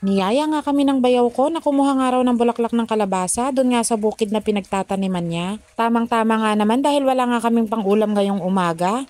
Niyaya nga kami ng bayaw ko na kumuha nga raw ng bulaklak ng kalabasa doon nga sa bukid na pinagtataniman niya. Tamang-tama nga naman dahil wala nga kaming pangulam ngayong umaga.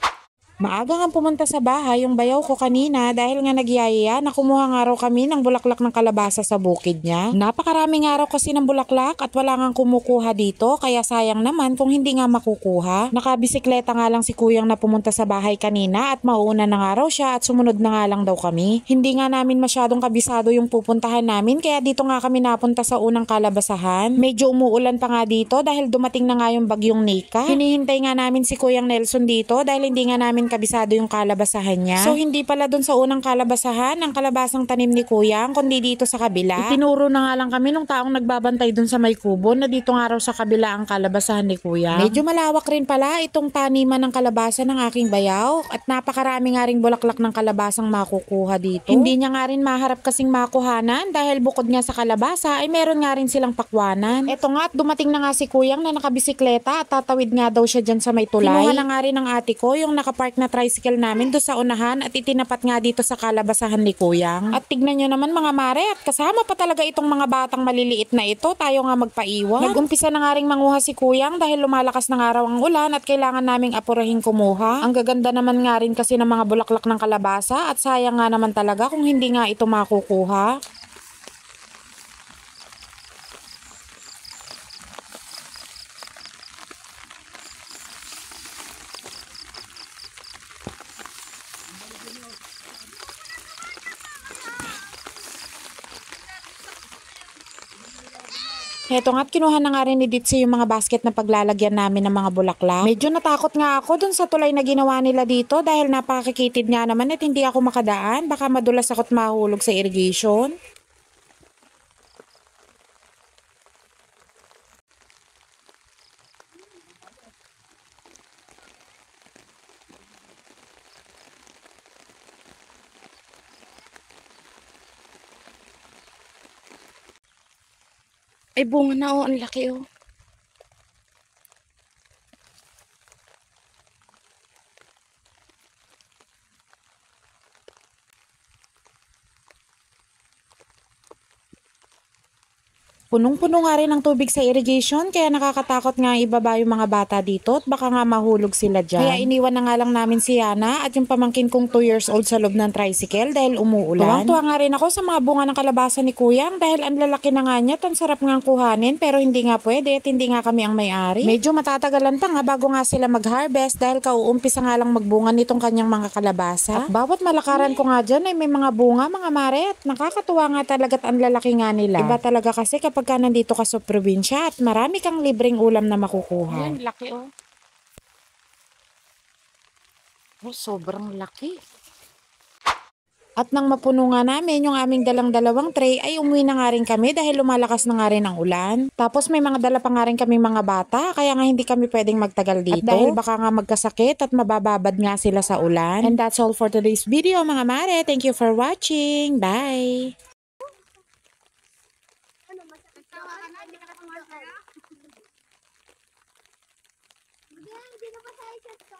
Maaga nga pumunta sa bahay yung bayaw ko kanina dahil nga nagyayaya na kumuha nga raw kami ng bulaklak ng kalabasa sa bukid niya. Napakarami nga raw kasi ng bulaklak at wala nga kumukuha dito kaya sayang naman kung hindi nga makukuha. Nakabisikleta nga lang si kuyang na pumunta sa bahay kanina at mauuna na nga raw siya at sumunod na nga lang daw kami. Hindi nga namin masyadong kabisado yung pupuntahan namin kaya dito nga kami napunta sa unang kalabasahan. Medyo umuulan pa nga dito dahil dumating na nga yung bagyong Nika. Hinihintay nga namin si Kuyang Nelson dito dahil hindi nga namin kabisado yung kalabasahan niya. So hindi pala dun sa unang kalabasahan ang kalabasang tanim ni Kuyang kundi dito sa kabila. Itinuro na nga lang kami nung taong nagbabantay dun sa may kubo na dito nga raw sa kabila ang kalabasahan ni Kuyang. Medyo malawak rin pala itong taniman ng kalabasa ng aking bayaw at napakarami nga ring bulaklak ng kalabasang makukuha dito. Hindi niya nga rin maharap kasing makuhanan dahil bukod nga sa kalabasa ay meron nga rin silang pakwanan. Eto nga at dumating na nga si Kuyang na nakabisikleta at tatawid nga daw siya dyan sa may tulay. Kinuha na nga rin ng ate ko yung nakapark na tricycle namin doon sa unahan at itinapat nga dito sa kalabasahan ni Kuyang. At tignan nyo naman mga mare at kasama pa talaga itong mga batang maliliit na ito, tayo nga magpaiwan. Nag-umpisa na nga ring manguha si Kuyang dahil lumalakas na nga raw ang ulan at kailangan naming apurahin kumuha. Ang gaganda naman nga rin kasi ng mga bulaklak ng kalabasa at sayang nga naman talaga kung hindi nga ito makukuha. Heto nga't kinuha na nga rin ni Ditsi yung mga basket na paglalagyan namin ng mga bulaklak. Medyo natakot nga ako dun sa tulay na ginawa nila dito dahil napakakitid nga naman at hindi ako makadaan. Baka madulas ako't mahulog sa irrigation. Ay, bunga na oh, ang laki oh. Punong-puno nga rin ng tubig sa irrigation kaya nakakatakot nga ibaba yung mga bata dito at baka nga mahulog sila dyan. Kaya iniwan na nga lang namin si Yana at yung pamangkin kong 2 years old sa loob ng tricycle dahil umuulan. Tuwang-tuwa nga rin ako sa mga bunga ng kalabasa ni Kuyang dahil ang lalaki na nga niya at ang sarap nga kuhanin pero hindi nga pwede at hindi nga kami ang may-ari. Medyo matatagalan pa nga bago nga sila mag-harvest dahil kauumpisa nga lang magbunga nitong kanyang mga kalabasa. At bawat malakaran ko nga dyan ay may mga bunga mga mare at nakakatuwa nga talaga at ang lalaki nga nila. Iba talaga kasi kapag nandito ka sa probinsya at marami kang libreng ulam na makukuha. Ayan, laki oh. Oh, sobrang laki. At nang mapuno nga namin yung aming dalang dalawang tray ay umuwi na nga rin kami dahil lumalakas na nga rin ang ulan. Tapos may mga dala pa nga rin kaming mga bata kaya nga hindi kami pwedeng magtagal dito. At dahil baka nga magkasakit at mabababad nga sila sa ulan. And that's all for today's video mga mare. Thank you for watching. Bye! Hindi na pa tayo sa